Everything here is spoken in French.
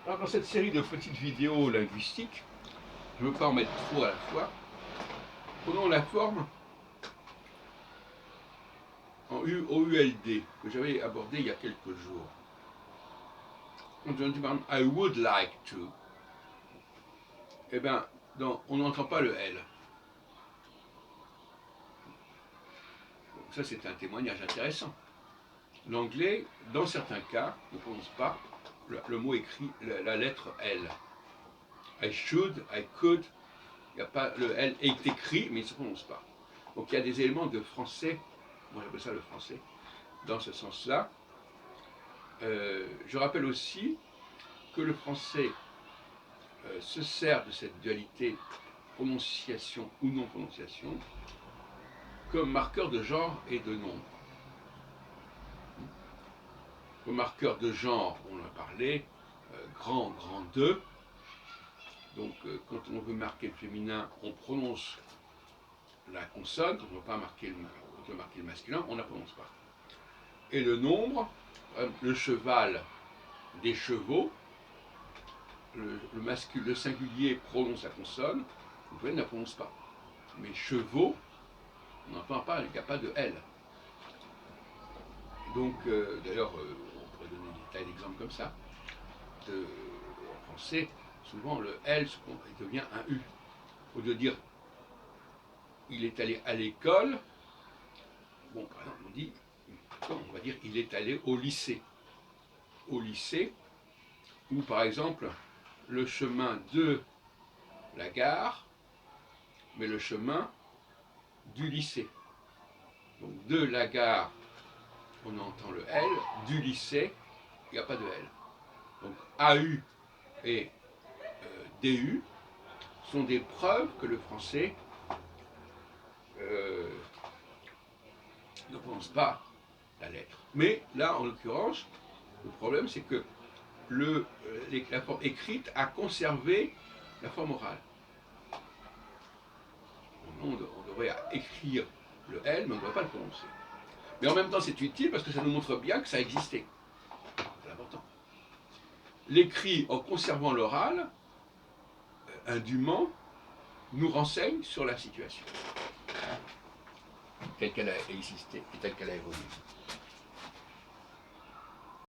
Alors, dans cette série de petites vidéos linguistiques, je ne veux pas en mettre trop à la fois, prenons la forme en OULD que j'avais abordé il y a quelques jours. Quand on dit par exemple I would like to, eh bien, on n'entend pas le L. Donc ça, c'est un témoignage intéressant. L'anglais, dans certains cas, ne prononce pas le mot écrit, la lettre L. I should, I could, il n'y a pas le L est écrit, mais il ne se prononce pas. Donc il y a des éléments de français, moi j'appelle ça le français, dans ce sens-là. Je rappelle aussi que le français se sert de cette dualité prononciation ou non prononciation comme marqueur de genre et de nombre. Comme marqueur de genre, on en a parlé, grand, grand 2. Donc quand on veut marquer le féminin, on prononce la consonne. Quand on veut marquer le masculin, on ne la prononce pas. Et le nombre, le cheval, des chevaux, le singulier prononce la consonne, le pluriel ne la prononce pas. Mais chevaux, on n'entend pas, il n'y a pas de L. Donc, d'ailleurs, on pourrait donner des tas d'exemples comme ça. En français, souvent le L devient un U. Au lieu de dire il est allé à l'école, bon, par exemple, on va dire il est allé au lycée. Au lycée, ou par exemple, le chemin de la gare, mais le chemin du lycée. Donc de la gare, on entend le L, du lycée, il n'y a pas de L. Donc AU et DU sont des preuves que le français ne prononce pas la lettre. Mais là, en l'occurrence, le problème c'est que la forme écrite a conservé la forme orale. On devrait écrire le L, mais on ne devrait pas le prononcer. Mais en même temps, c'est utile parce que ça nous montre bien que ça existait. C'est important. L'écrit, en conservant l'oral, indûment, nous renseigne sur la situation telle qu'elle a existé et telle qu'elle a évolué.